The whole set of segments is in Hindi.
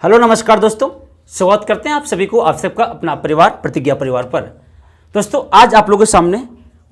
हेलो नमस्कार दोस्तों, स्वागत करते हैं आप सभी को आप सबका अपना परिवार प्रतिज्ञा परिवार पर। दोस्तों आज आप लोगों के सामने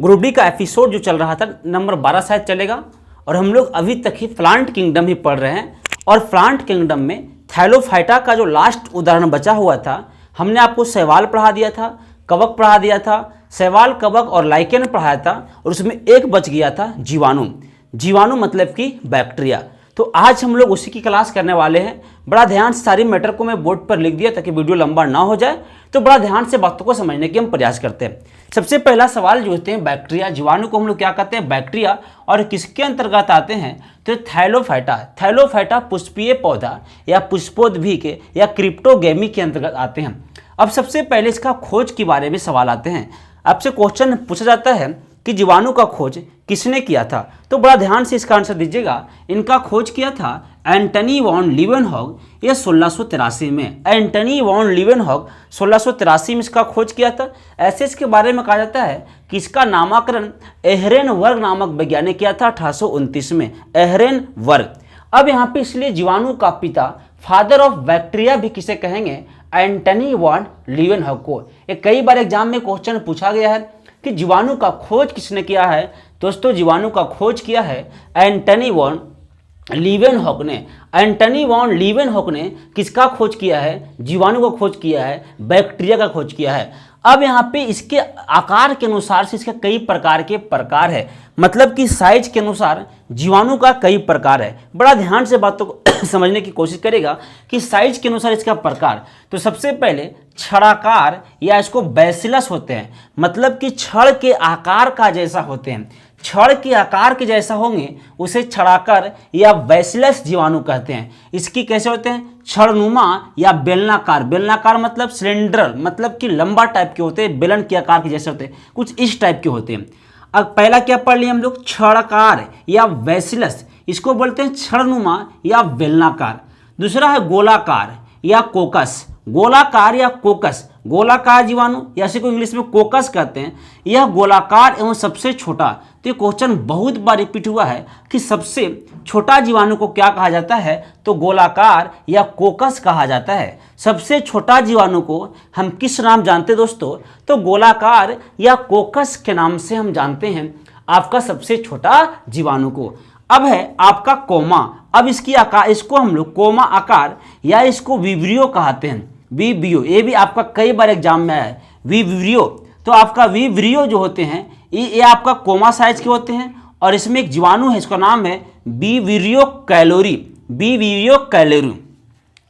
ग्रुप डी का एपिसोड जो चल रहा था नंबर 12 शायद चलेगा, और हम लोग अभी तक ही प्लांट किंगडम ही पढ़ रहे हैं। और प्लांट किंगडम में थैलोफाइटा का जो लास्ट उदाहरण बचा हुआ था, हमने आपको शैवाल पढ़ा दिया था, कवक पढ़ा दिया था, शैवाल कवक और लाइकेन पढ़ाया था, और उसमें एक बच गया था जीवाणु। जीवाणु मतलब कि बैक्टीरिया। तो आज हम लोग उसी की क्लास करने वाले हैं। बड़ा ध्यान से सारी मैटर को मैं बोर्ड पर लिख दिया ताकि वीडियो लंबा ना हो जाए, तो बड़ा ध्यान से बातों को समझने की हम प्रयास करते हैं। सबसे पहला सवाल जो होते हैं बैक्टीरिया, जीवाणु को हम लोग क्या कहते हैं? बैक्टीरिया। और किसके अंतर्गत आते हैं? तो थैलोफाइटा। थैलोफाइटा पुष्पीय पौधा या पुष्पोद्भिक या क्रिप्टोगेमी के अंतर्गत आते हैं। अब सबसे पहले इसका खोज के बारे में सवाल आते हैं। आपसे क्वेश्चन पूछा जाता है कि जीवाणु का खोज किसने किया था, तो बड़ा ध्यान से इसका आंसर दीजिएगा। इनका खोज किया था एंटनी वॉन लीवेनहॉग, यह 1683 में। एंटनी वॉन लीवेनहॉग 1683 में इसका खोज किया था। ऐसे इसके बारे में कहा जाता है कि इसका नामकरण एहरेनबर्ग नामक वैज्ञानिक किया था 1829 में। एहरेनबर्ग। अब यहाँ पे इसलिए जीवाणु का पिता, फादर ऑफ बैक्टीरिया भी किसे कहेंगे? एंटनी वॉन लीवेनहॉग को। ये कई बार एग्जाम में क्वेश्चन पूछा गया है कि जीवाणु का खोज किसने किया है। दोस्तों जीवाणु का खोज किया है एंटनी वॉन लीवेनहॉग ने। एंटनी वॉन लीवेनहॉग ने किसका खोज किया है? जीवाणु का खोज किया है, बैक्टीरिया का खोज किया है। अब यहाँ पे इसके आकार के अनुसार से इसके कई प्रकार के प्रकार है, मतलब कि साइज के अनुसार जीवाणु का कई प्रकार है। बड़ा ध्यान से बातों को समझने की कोशिश करेगा कि साइज के अनुसार इसका प्रकार। तो सबसे पहले छड़ाकार या इसको बैसिलस होते हैं, मतलब कि छड़ के आकार का जैसा होते हैं। छड़ के आकार के जैसा होंगे उसे छड़ाकर या बैसिलस जीवाणु कहते हैं। इसकी कैसे होते हैं? छड़नुमा या बेलनाकार। बेलनाकार मतलब सिलेंडर, मतलब कि लंबा टाइप के होते हैं, बेलन के आकार के जैसे होते हैं, कुछ इस टाइप के होते हैं। अब पहला क्या पढ़ लिए हम लोग? छड़ाकार या बैसिलस, इसको बोलते हैं छड़नुमा या बेलनाकार। दूसरा है गोलाकार या कोकस। गोलाकार या कोकस, गोलाकार जीवाणु या इसे को इंग्लिश में कोकस कहते हैं। यह गोलाकार एवं सबसे छोटा। तो ये क्वेश्चन बहुत बार रिपीट हुआ है कि सबसे छोटा जीवाणु को क्या कहा जाता है? तो गोलाकार या कोकस कहा जाता है। सबसे छोटा जीवाणु को हम किस नाम जानते हैं दोस्तों? तो गोलाकार या कोकस के नाम से हम जानते हैं आपका सबसे छोटा जीवाणु को। अब है आपका कोमा। अब इसकी आकार, इसको हम लोग कोमा आकार या इसको विब्रियो कहते हैं। विब्रियो, ये भी आपका कई बार एग्जाम में है विब्रियो। तो आपका विब्रियो जो होते हैं ये आपका कोमा साइज के होते हैं, और इसमें एक जीवाणु है, इसका नाम है विब्रियो कैलोरी। Vibrio calorie.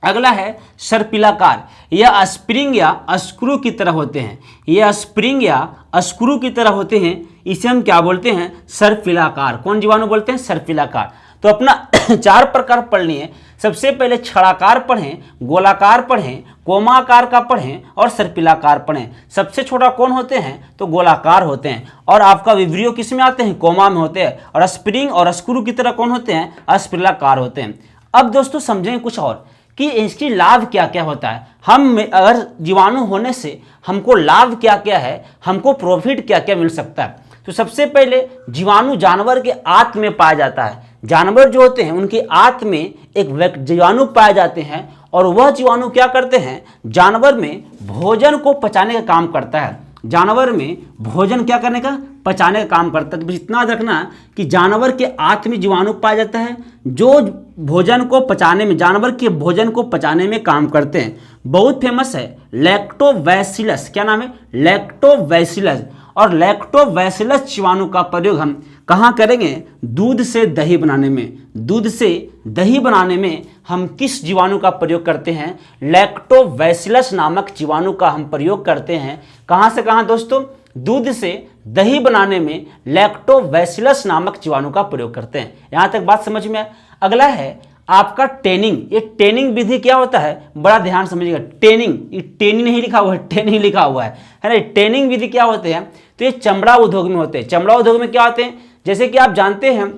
अगला है सर्पिलाकार। यह स्प्रिंग या स्क्रू की तरह होते हैं। यह स्प्रिंग या स्क्रू की तरह होते हैं, इसे हम क्या बोलते हैं? सर्पिलाकार। कौन जीवाणु बोलते हैं? सर्पिलाकार। तो अपना 4 प्रकार पढ़ लिए। सबसे पहले छड़ाकार पढ़ें, गोलाकार पढ़ें, कोमाकार का पढ़ें और सर्पिलाकार पढ़ें। सबसे छोटा कौन होते हैं? तो गोलाकार होते हैं। और आपका विब्रियो किस में आते हैं? कोमा में होते हैं। और स्प्रिंग और स्क्रू की तरह कौन होते हैं? सर्पिलाकार होते हैं। अब दोस्तों समझेंगे कुछ और कि इसकी लाभ क्या क्या होता है। हम अगर जीवाणु होने से हमको लाभ क्या क्या है, हमको प्रॉफिट क्या क्या मिल सकता है। तो सबसे पहले जीवाणु जानवर के आंत में पाया जाता है। जानवर जो होते हैं उनके आंत में एक जीवाणु पाए जाते हैं, और वह जीवाणु क्या करते हैं? जानवर में भोजन को पचाने का काम करता है। जानवर में भोजन क्या करने का? पचाने का काम करता है। तो इतना रखना कि जानवर के आंत में जीवाणु पाया जाता है जो भोजन को पचाने में, जानवर के भोजन को पचाने में काम करते हैं। बहुत फेमस है लैक्टोबैसिलस। क्या नाम है? लैक्टोबैसिलस। और लैक्टोबैसिलस जीवाणु का प्रयोग हम कहाँ करेंगे? दूध से दही बनाने में। दूध से दही बनाने में हम किस जीवाणु का प्रयोग करते हैं? लैक्टोबैसिलस नामक जीवाणु का हम प्रयोग करते हैं। कहाँ से कहाँ दोस्तों? दूध से दही बनाने में लैक्टोबैसिलस नामक जीवाणु का प्रयोग करते हैं। यहाँ तक बात समझ में आए। अगला है आपका टेनिंग। ये टेनिंग विधि क्या होता है? बड़ा ध्यान समझिएगा। टेनिंग, ये टेनिंग नहीं लिखा हुआ है, टेनिंग लिखा हुआ है ना। टेनिंग विधि क्या होते हैं? तो ये चमड़ा उद्योग में होते हैं। चमड़ा उद्योग में क्या होते हैं? जैसे कि आप जानते हैं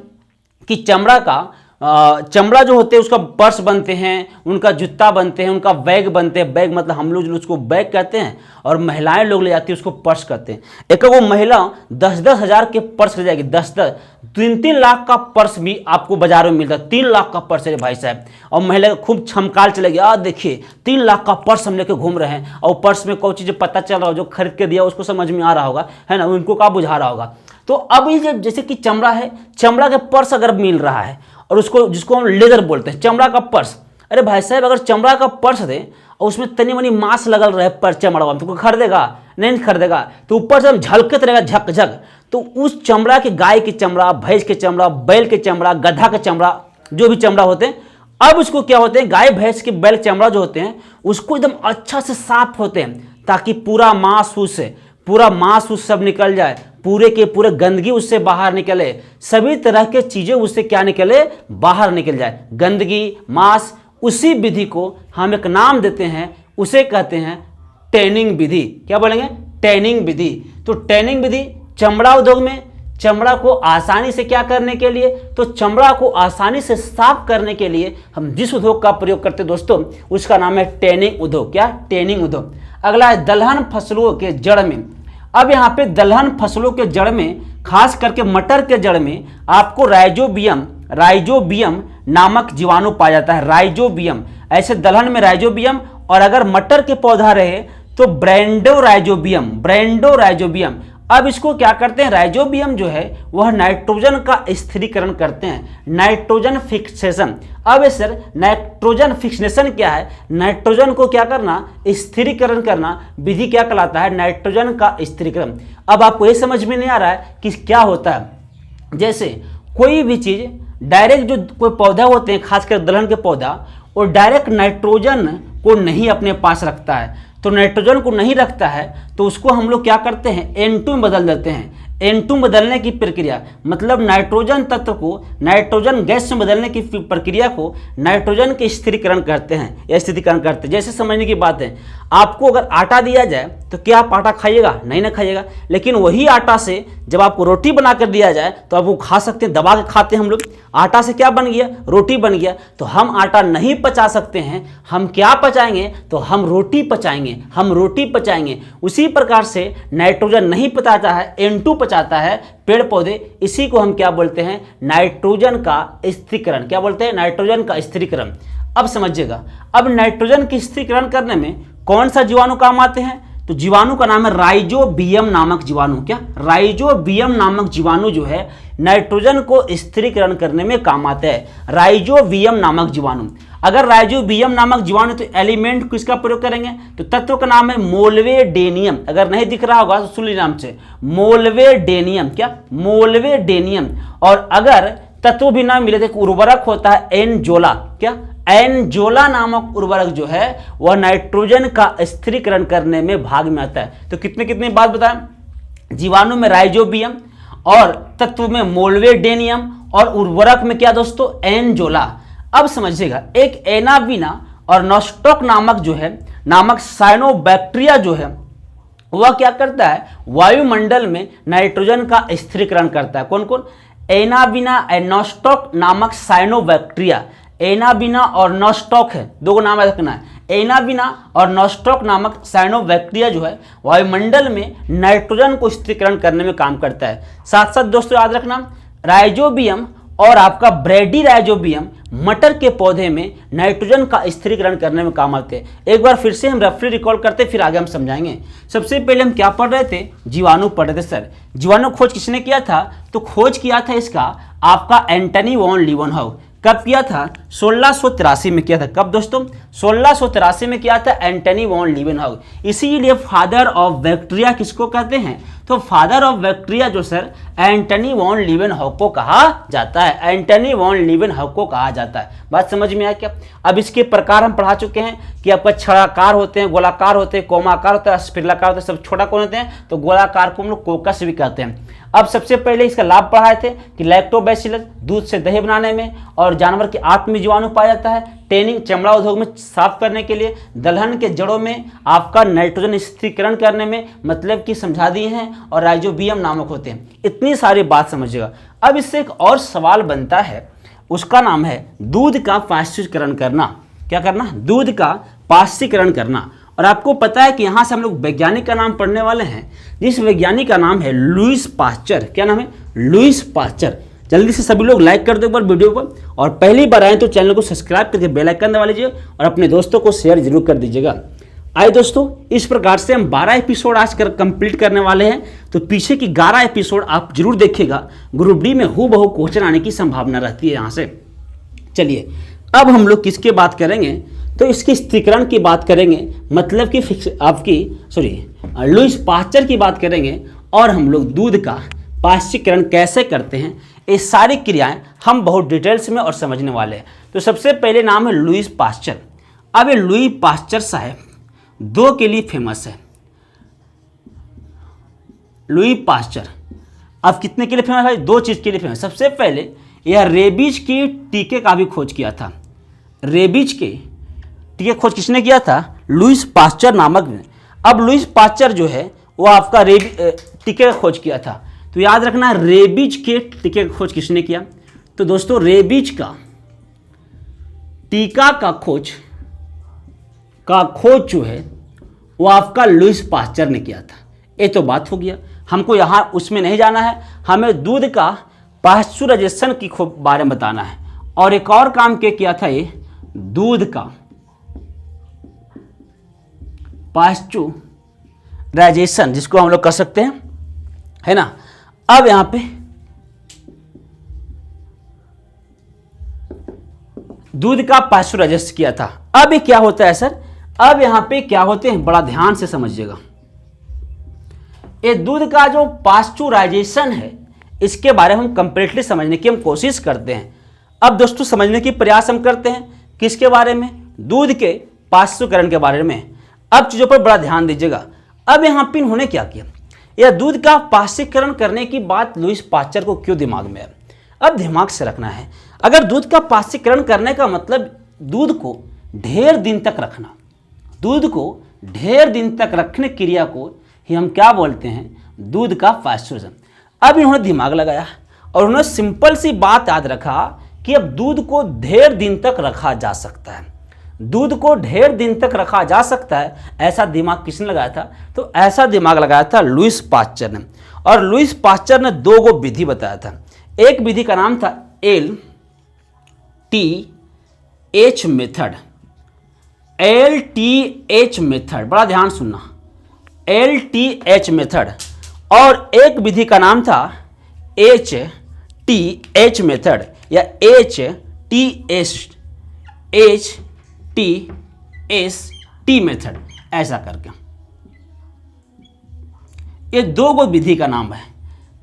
कि चमड़ा का चमड़ा जो होते हैं उसका पर्स बनते हैं, उनका जूता बनते हैं, उनका बैग बनते हैं। बैग मतलब हम लोग जो उसको बैग कहते हैं, और महिलाएं लोग ले जाती है उसको पर्स कहते हैं। एक वो महिला 10-10 हज़ार के पर्स ले जाएगी, 10-10 3-3 लाख का पर्स भी आपको बाजार में मिलता है। 3 लाख का पर्स है भाई साहब, और महिला खूब छमकाल चलेगी, देखिए 3 लाख का पर्स हम लेके घूम रहे हैं, और पर्स में कोई चीज़ पता चल रहा हो, जो खरीद के दिया उसको समझ में आ रहा होगा, है ना, उनको क्या बुझा रहा होगा। तो अब ये जैसे कि चमड़ा है, चमड़ा के पर्स अगर मिल रहा है, और उसको जिसको हम लेदर बोलते हैं, चमड़ा का पर्स, अरे भाई साहब अगर चमड़ा का पर्स दे और उसमें तनी मनी मांस लगल रहे पर चमड़ा में, तो खरीदेगा नहीं खरीदेगा, तो ऊपर से हम झलकत रहेगा झक झक। तो उस चमड़ा के, गाय के चमड़ा, भैंस के चमड़ा, बैल के चमड़ा, गधा के चमड़ा, जो भी चमड़ा होते हैं, अब उसको क्या होते हैं, गाय भैंस के बैल चमड़ा जो होते हैं उसको एकदम अच्छा से साफ होते हैं, ताकि पूरा मांस उस सब निकल जाए, पूरे के पूरे गंदगी उससे बाहर निकले, सभी तरह के चीजें उससे क्या निकले, बाहर निकल जाए, गंदगी, मांस। उसी विधि को हम एक नाम देते हैं, उसे कहते हैं टैनिंग विधि। क्या बोलेंगे, टैनिंग विधि। तो टैनिंग विधि चमड़ा उद्योग में चमड़ा को आसानी से क्या करने के लिए, तो चमड़ा को आसानी से साफ करने के लिए हम जिस उद्योग का प्रयोग करते हैं दोस्तों, उसका नाम है टैनिंग उद्योग। क्या, टैनिंग उद्योग। अगला है दलहन फसलों के जड़ में। अब यहाँ पे दलहन फसलों के जड़ में, खास करके मटर के जड़ में आपको राइजोबियम नामक जीवाणु पाया जाता है। राइजोबियम, ऐसे दलहन में राइजोबियम, और अगर मटर के पौधा रहे तो ब्रेंडोराइजोबियम। अब इसको क्या करते हैं, राइजोबियम जो है वह नाइट्रोजन का स्थिरीकरण करते हैं, नाइट्रोजन फिक्सेशन। अब सर नाइट्रोजन फिक्सेशन क्या है, नाइट्रोजन को क्या करना, स्थिरीकरण करना, विधि क्या कहलाता है, नाइट्रोजन का स्थिरीकरण। अब आपको ये समझ में नहीं आ रहा है कि क्या होता है, जैसे कोई भी चीज डायरेक्ट, जो कोई पौधा होते हैं खासकर दलहन के पौधा, और डायरेक्ट नाइट्रोजन को नहीं अपने पास रखता है, तो नाइट्रोजन को नहीं रखता है तो उसको हम लोग क्या करते हैं, N2 में बदल देते हैं। N2 में बदलने की प्रक्रिया मतलब नाइट्रोजन तत्व को नाइट्रोजन गैस में बदलने की प्रक्रिया को नाइट्रोजन के स्थिरीकरण करते हैं, या स्थिरीकरण करते हैं। जैसे समझने की बात है, आपको अगर आटा दिया जाए तो क्या आप आटा खाइएगा, नहीं ना खाइएगा, लेकिन वही आटा से जब आपको रोटी बना कर दिया जाए तो आप वो खा सकते हैं, दबा के खाते हैं हम लोग। आटा से क्या बन गया, रोटी बन गया। तो हम आटा नहीं पचा सकते हैं, हम क्या पचाएंगे, तो हम रोटी पचाएंगे। उसी प्रकार से नाइट्रोजन नहीं पचाता है, N2 पचाता है पेड़ पौधे। इसी को हम क्या बोलते हैं, नाइट्रोजन का स्थिरीकरण। क्या बोलते हैं, नाइट्रोजन का स्थिरीकरण। अब समझिएगा, अब नाइट्रोजन की स्थिरीकरण करने में कौन सा जीवाणु काम आते हैं, तो जीवाणु का नाम है राइजोबियम नामक जीवाणु। क्या, राइजोबियम नामक जीवाणु जो है नाइट्रोजन को स्थिरीकरण करने में काम आता है, राइजोबियम नामक जीवाणु। अगर राइजोबियम नामक जीवाणु, तो एलिमेंट किसका प्रयोग करेंगे, तो तत्व का नाम है मोल्वेडेनियम। अगर नहीं दिख रहा होगा तो सुन लीजिए नाम से, मोल्वेडेनियम। क्या, मोल्वेडेनियम। और अगर तत्व भी ना मिले तो उर्वरक होता है एनजोला। क्या, एनजोला नामक उर्वरक जो है वह नाइट्रोजन का स्थिरीकरण करने में भाग में आता है। तो कितने बात बताएं, जीवाणु में राइजोबियम, और तत्व में मोल्वेडेनियम, और उर्वरक में क्या दोस्तों, एनजोला। अब समझिएगा, एक एनाबिना और नॉस्टॉक नामक साइनोबैक्टीरिया जो है वह क्या करता है, वायुमंडल में नाइट्रोजन का स्थिरीकरण करता है। कौन कौन, एनाबिना एंड नॉस्टॉक नामक साइनोबैक्टीरिया। एनाबिना और नॉस्टॉक है, दो नाम रखना है। एनाबिना और नॉस्टॉक नामक साइनोबैक्टीरिया जो है वायुमंडल में नाइट्रोजन को स्थिरीकरण करने में काम करता है। साथ साथ दोस्तों याद रखना, राइजोबियम और आपका ब्रेडी राइजोबियम मटर के पौधे में नाइट्रोजन का स्थिरीकरण करने में काम आते हैं। एक बार फिर से हम रफली रिकॉल करते, फिर आगे हम समझाएंगे। सबसे पहले हम क्या पढ़ रहे थे, जीवाणु पढ़ रहे थे। सर जीवाणु खोज किसने किया था, तो खोज किया था इसका आपका एंटनी वॉन लीवेनहॉग। कब किया था, 1683 में किया था। कब दोस्तों, 1683 में किया था एंटनी वॉन लीवेनहॉग। इसीलिए फादर ऑफ बैक्टीरिया किसको कहते हैं, तो फादर ऑफ बैक्टीरिया जो सर एंटनी वॉन लीवेनहॉग को कहा जाता है, एंटनी वॉन लीवेनहॉग को कहा जाता है। बात समझ में आया क्या। अब इसके प्रकार हम पढ़ा चुके हैं कि आपका छड़ाकार होते हैं, गोलाकार होते हैं, कोमाकार होता है, स्पिरलाकार होता है, सब छोटा कौन होते हैं, तो गोलाकार को हम लोग कोकस भी कहते हैं। अब सबसे पहले इसका लाभ पढ़ाए थे कि लैक्टोबैसिलस दूध से दही बनाने में, और जानवर के आत्म जीवाणु पाया जाता है। टैनिंग चमड़ा उद्योग में साफ करने के लिए, दलहन के जड़ों में आपका नाइट्रोजन स्थिरीकरण करने में, मतलब कि समझा दिए हैं, और राइजोबियम नामक होते हैं। इतनी सारी बात समझिएगा। अब इससे एक और सवाल बनता है, उसका नाम है दूध का पाश्चुरीकरण करना। क्या करना? दूध का पाश्चुरीकरण करना। और आपको पता है कि यहाँ से हम लोग वैज्ञानिक का नाम पढ़ने वाले हैं, जिस वैज्ञानिक का नाम है लुईस पास्चर। क्या नाम है? Lewis pasture. जल्दी से सभी लोग लाइक कर दो एक बार वीडियो पर, और पहली बार आए तो चैनल को सब्सक्राइब करके बेल आइकन दबा लीजिए और अपने दोस्तों को शेयर जरूर कर दीजिएगा। आइए दोस्तों, इस प्रकार से हम 12 एपिसोड आज कंप्लीट करने वाले हैं, तो पीछे की 11 एपिसोड आप जरूर देखिएगा। ग्रुप डी में हूबहू क्वेश्चन आने की संभावना रहती है यहाँ से। चलिए अब हम लोग किसकी बात करेंगे? तो इसके स्थिरीकरण की बात करेंगे, मतलब कि लुईस पास्चर की बात करेंगे, और हम लोग दूध का पाश्चुरीकरण कैसे करते हैं, ये सारी क्रियाएं हम बहुत डिटेल्स में और समझने वाले हैं। तो सबसे पहले नाम है लुईस पास्चर। अब ये लुईस पास्चर साहब दो के लिए फेमस है। लुईस पास्चर अब कितने के लिए फेमस है? दो चीज के लिए फेमस। सबसे पहले यह रेबीज के टीके का भी खोज किया था। रेबीज के टीके खोज किसने किया था? लुईस पास्चर नामक ने। अब लुईस पास्चर जो है वो आपका टीके का खोज किया था। तो याद रखना, रेबीज के टीके का खोज किसने किया? तो दोस्तों रेबीज का टीका का खोज जो है वो आपका लुईस पास्चर ने किया था। ये तो बात हो गया, हमको यहाँ उसमें नहीं जाना है, हमें दूध का पाश्चुराइजेशन की बारे में बताना है। और एक और काम किया था ये दूध का पाश्चुराइजेशन, जिसको हम लोग कर सकते हैं, है ना। अब यहां पे दूध का पाश्चुराइजेशन किया था। अब ये क्या होता है सर? अब यहां पे क्या होते हैं, बड़ा ध्यान से समझिएगा। ये दूध का जो पाश्चुराइजेशन है, इसके बारे में हम कंप्लीटली समझने की हम कोशिश करते हैं। अब दोस्तों समझने की प्रयास हम करते हैं किसके बारे में? दूध के पाश्चुरीकरण के बारे में। अब चीजों पर बड़ा ध्यान दीजिएगा। अब यहां पे इन्होंने क्या किया, यह दूध का पाश्चुरीकरण करने की बात लुईस पास्चर को क्यों दिमाग में है? अब दिमाग से रखना है, अगर दूध का पाश्चुरीकरण करने का मतलब दूध को ढेर दिन तक रखना, दूध को ढेर दिन तक रखने क्रिया को ही हम क्या बोलते हैं? दूध का पाश्चुराइजेशन। अब इन्होंने दिमाग लगाया और उन्होंने सिंपल सी बात याद रखा कि अब दूध को ढेर दिन तक रखा जा सकता है। दूध को ढेर दिन तक रखा जा सकता है, ऐसा दिमाग किसने लगाया था? तो ऐसा दिमाग लगाया था लुईस पास्चर ने। और लुईस पास्चर ने दो गो विधि बताया था। एक विधि का नाम था LTH मेथड। LTH मेथड, बड़ा ध्यान सुनना, LTH मेथड। और एक विधि का नाम था HTH मेथड या HTST मेथड, ऐसा करके। ये दो गो विधि का नाम है।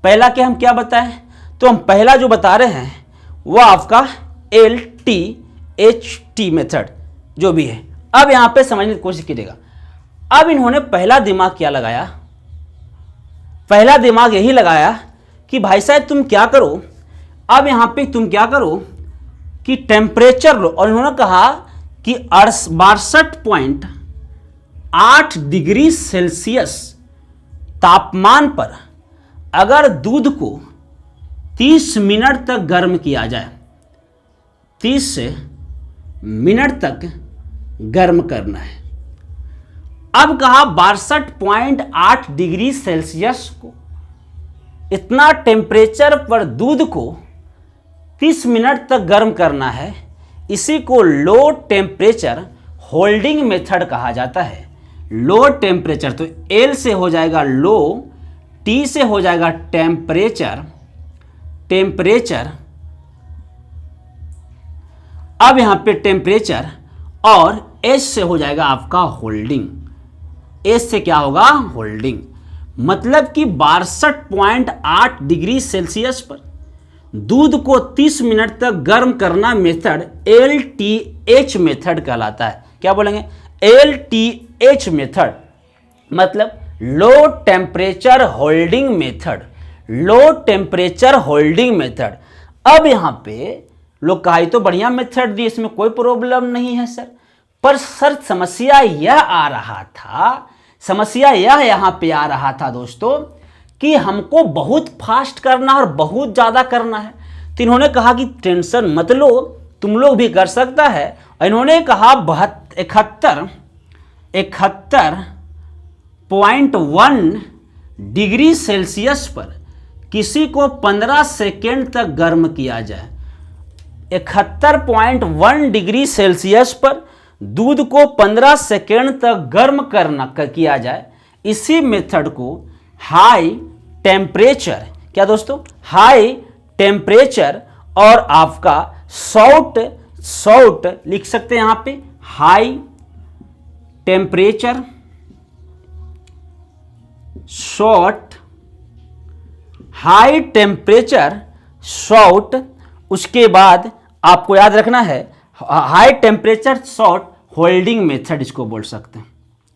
पहला क्या हम क्या बताएं? तो हम पहला जो बता रहे हैं वो आपका LTHT मेथड जो भी है। अब यहां पे समझने की कोशिश कीजिएगा। अब इन्होंने पहला दिमाग क्या लगाया? पहला दिमाग यही लगाया कि भाई साहब तुम क्या करो, अब यहां पे तुम क्या करो कि टेम्परेचर लो। और इन्होंने कहा कि 62.8 डिग्री सेल्सियस तापमान पर अगर दूध को 30 मिनट तक गर्म किया जाए, 30 मिनट तक गर्म करना है। अब कहा 62.8 डिग्री सेल्सियस को, इतना टेम्परेचर पर दूध को 30 मिनट तक गर्म करना है। इसी को लो टेम्परेचर होल्डिंग मेथड कहा जाता है। लो टेम्परेचर, तो L से हो जाएगा लो, T से हो जाएगा टेम्परेचर, अब यहां पे टेम्परेचर, और S से हो जाएगा आपका होल्डिंग। S से क्या होगा? होल्डिंग। मतलब कि 62.8 डिग्री सेल्सियस पर दूध को 30 मिनट तक गर्म करना मेथड LTH मेथड कहलाता है। क्या बोलेंगे? LTH मेथड, मतलब low temperature holding method. Low temperature holding method. अब यहां पे लोग कहा तो बढ़िया मेथड दी, इसमें कोई प्रॉब्लम नहीं है सर, पर सर समस्या यह आ रहा था, समस्या यह यहां पे आ रहा था दोस्तों कि हमको बहुत फास्ट करना और बहुत ज्यादा करना है। तो इन्होंने कहा कि टेंशन मत लो, तुम लोग भी कर सकता है। और इन्होंने कहा 71.1 डिग्री सेल्सियस पर किसी को 15 सेकेंड तक गर्म किया जाए। 71.1 डिग्री सेल्सियस पर दूध को 15 सेकेंड तक गर्म किया जाए। इसी मेथड को हाई टेम्परेचर, क्या दोस्तों, हाई टेम्परेचर और आपका सॉल्ट लिख सकते हैं यहां पे, high temperature salt, high temperature salt. उसके बाद आपको याद रखना है high temperature salt holding method इसको बोल सकते हैं,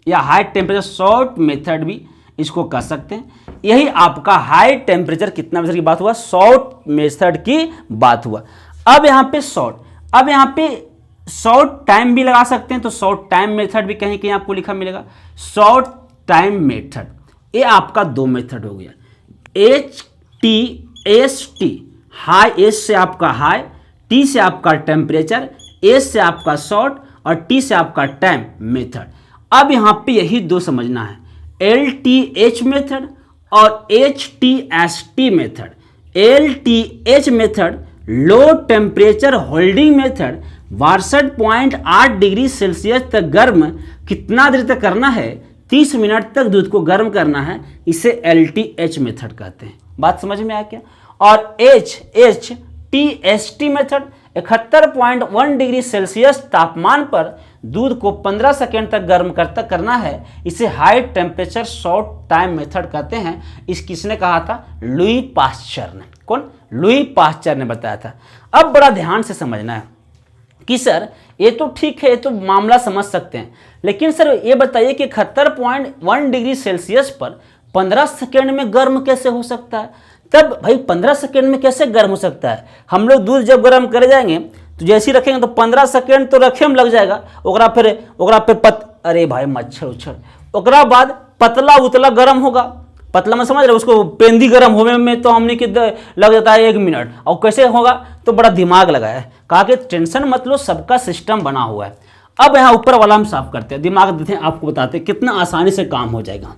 या हाई टेम्परेचर सॉल्ट मेथड भी इसको कह सकते हैं। यही आपका हाई टेम्परेचर कितना मेथड की बात हुआ, सॉल्ट मेथड की बात हुआ। अब यहाँ पे सॉल्ट टाइम भी लगा सकते हैं, तो सॉल्ट टाइम मेथड भी कहीं कहीं आपको लिखा मिलेगा। सॉल्ट टाइम मेथड, ये आपका दो मेथड हो गया, HTST, हाई, एस से आपका हाई, टी से आपका टेम्परेचर, एस से आपका सॉल्ट और टी से आपका टाइम मेथड। अब यहाँ पे यही दो समझना है, LTH मेथड और HTST method. LTH method low temperature holding method 62.8 degree Celsius तक गर्म कितना देर तक करना है, 30 मिनट तक दूध को गर्म करना है, इसे LTH मेथड कहते हैं। बात समझ में आया क्या? और HTST मेथड 71.1 डिग्री सेल्सियस तापमान पर दूध को 15 सेकेंड तक गर्म करना है, इसे high temperature salt time method कहते हैं। इस किसने कहा था? लुई पास्चर ने। कौन? लुई पास्चर ने बताया था। अब बड़ा ध्यान से समझना है कि सर ये तो ठीक है, ये तो मामला समझ सकते हैं, लेकिन सर ये बताइए कि 71.1 डिग्री सेल्सियस पर 15 सेकेंड में गर्म कैसे हो सकता है? तब भाई 15 सेकेंड में कैसे गर्म हो सकता है? हम लोग दूध जब गर्म करे जाएंगे तो जैसे ही रखेंगे तो 15 सेकेंड तो रखे में लग जाएगा, अरे भाई मच्छर उच्छर, ओकरा बाद पतला उतला गर्म होगा। पतला में समझ रहे, उसको पेंदी गर्म होने में तो हमने कि लग जाता है 1 मिनट, और कैसे होगा? तो बड़ा दिमाग लगाया है, कहा कि टेंशन मत लो, सबका सिस्टम बना हुआ है। अब यहाँ ऊपर वाला हम साफ करते हैं, दिमाग देते हैं, आपको बताते हैं कितना आसानी से काम हो जाएगा।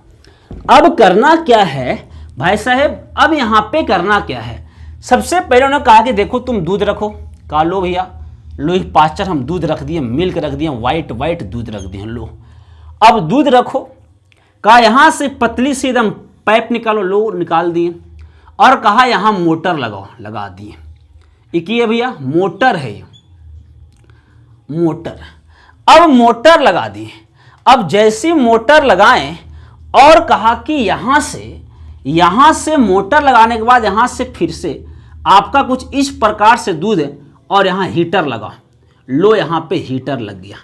अब करना क्या है भाई साहब, अब यहाँ पे करना क्या है? सबसे पहले उन्होंने कहा कि देखो तुम दूध रखो, कहा लो भैया, लुई पास्चर हम दूध रख दिए, मिल्क रख दिए, वाइट दूध रख दिए, लो अब दूध रखो। कहा यहाँ से पतली सी एकदम पाइप निकालो, लो निकाल दिए, और कहा यहाँ मोटर लगाओ, लगा दिए। एक ये भैया मोटर है, मोटर। अब मोटर लगा दिए। अब जैसी मोटर लगाएं और कहा कि यहाँ से मोटर लगाने के बाद यहाँ से फिर से आपका कुछ इस प्रकार से दूध है, और यहाँ हीटर लगाओ, लो यहाँ पे हीटर लग गया।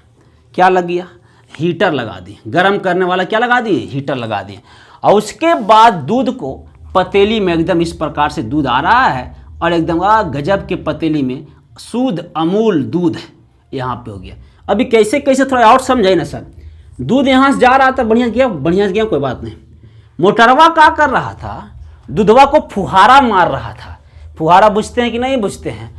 क्या लग गया? हीटर लगा दिए, गर्म करने वाला क्या लगा दिए? हीटर लगा दिए। और उसके बाद दूध को पतीली में एकदम इस प्रकार से दूध आ रहा है, और एकदम गजब के पतीली में शुद्ध अमूल दूध यहाँ पे हो गया। अभी कैसे कैसे थोड़ा और समझाइए ना सर। दूध यहाँ से जा रहा था, बढ़िया गया, कोई बात नहीं। मोटरवा क्या कर रहा था? दूधवा को फुहारा मार रहा था। फुहारा बुझते हैं कि नहीं बुझते हैं?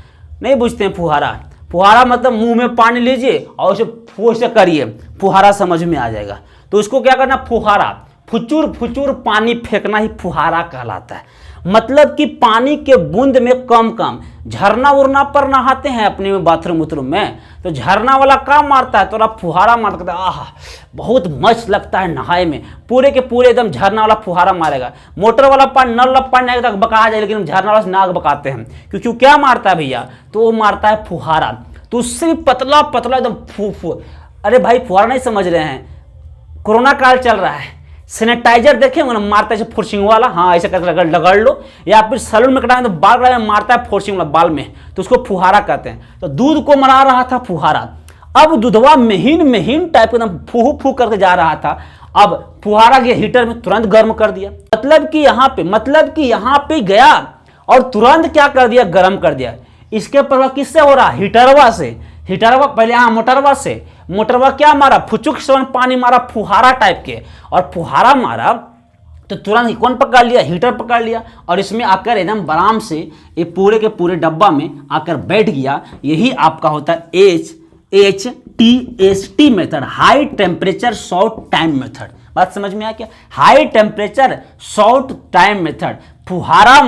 नहीं बुझते हैं। फुहारा मतलब मुंह में पानी लीजिए और उसे फू से करिए, फुहारा समझ में आ जाएगा। तो उसको क्या करना? फुहारा, फुचूर पानी फेंकना ही फुहारा कहलाता है। मतलब कि पानी के बूंद में कम झरना उड़ना पर नहाते हैं अपने में बाथरूम में, तो झरना वाला काम मारता है, तो फुहारा मारता है। आह बहुत मस्त लगता है नहाए में, पूरे के पूरे एकदम झरना वाला फुहारा मारेगा। मोटर वाला पानी, नल वाला पानी तक बका जाए, लेकिन झरना वाला से नाक बकाते हैं, क्योंकि क्या मारता है भैया? तो वो मारता है फुहारा। तो उससे पतला एकदम फू। अरे भाई फुहारा नहीं समझ रहे हैं, कोरोना काल चल रहा है, सैनिटाइजर देखे ना, मारता है फोर्सिंग वाला, हाँ ऐसे करके रगड़ लो, या फिर सैलून में कटाएं तो बाल कटाएं में मारता है फोर्सिंग वाला बाल में, तो उसको फुहारा कहते हैं। तो दूध को मरा रहा था फुहारा। अब दूधवा महीन टाइप एकदम फू करके जा रहा था। अब फुहारा के हीटर में तुरंत गर्म कर दिया। मतलब कि यहाँ पे गया और तुरंत क्या कर दिया? गर्म कर दिया। इसके प्रभाव किससे हो रहा? हीटरवा से। हीटरवा पहले यहाँ मोटरवा से, मोटरवा क्या मारा? फुचुक से पानी मारा फुहारा टाइप के, और फुहारा मारा तो तुरंत ही कौन पकड़ लिया, हीटर पकड़ लिया और इसमें आकर एकदम आराम से ये पूरे के पूरे डब्बा में आकर बैठ गया। यही आपका होता है HTST method, high temperature short time method. बात समझ में आ क्या? High temperature short time method, फुहारा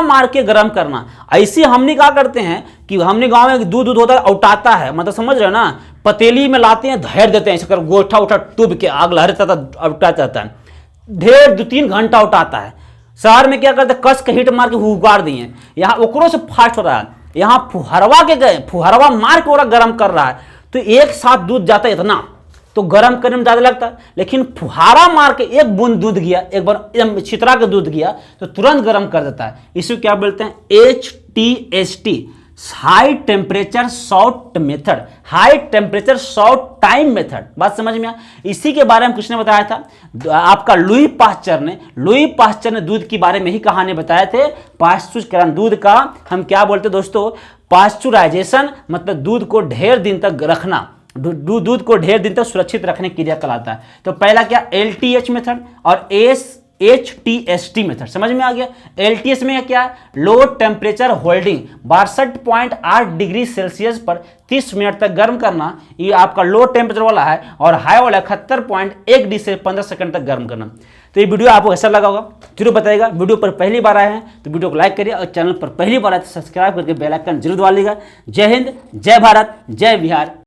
मार के गर्म करना। ऐसे हमने क्या करते हैं कि हमने गांव में दूध होता है, उठाता है, मतलब समझ रहे हो ना, पतेली में लाते हैं, धैर देते हैं, ऐसे कर गोठा उठा टूब के आग लहरता था, उठाता जाता है, ढेर 2-3 घंटा उठाता है। शहर में क्या करते, कस के हिट मार के उगाड़ दिए, यहाँ ओकरों से फास्ट हो रहा है, यहाँ फुहरवा मार के गर्म कर रहा है, तो एक साथ दूध जाता है इतना, तो गर्म करने में ज्यादा लगता है। लेकिन फुहारा मार के एक बूंद दूध गया, एक बार छितरा के दूध गया तो तुरंत गर्म कर देता है। इसे क्या बोलते हैं? HTST, high temperature short method, high temperature short time method. बात समझ में आ? इसी के बारे में किसने बताया था? आपका लुई पाश्चर ने दूध के बारे में ही कहानी बताए थे। पाश्चुरीकरण, दूध का हम क्या बोलते हैं दोस्तों? पाश्चुराइजेशन, मतलब दूध को ढेर दिन तक रखना, दूध को ढेर दिन तक सुरक्षित रखने की क्रिया कहलाता है। तो पहला क्या? LTH मेथड और HTST मेथड। समझ में आ गया? LTS में क्या है? Low temperature holding, 62.8 degree Celsius पर 30 मिनट तक गर्म करना, ये आपका लो टेम्परेचर वाला है। और हाई वाला 71.1 डिग्री से 15 सेकंड तक गर्म करना। तो ये वीडियो आपको कैसा लगा होगा जरूर बताइएगा। वीडियो पर पहली बार आए हैं तो वीडियो को लाइक करिए और चैनल पर पहली बार आए तो सब्सक्राइब करके बेल आइकन जरूर दबा लीजिएगा। जय हिंद, जय भारत, जय बिहार।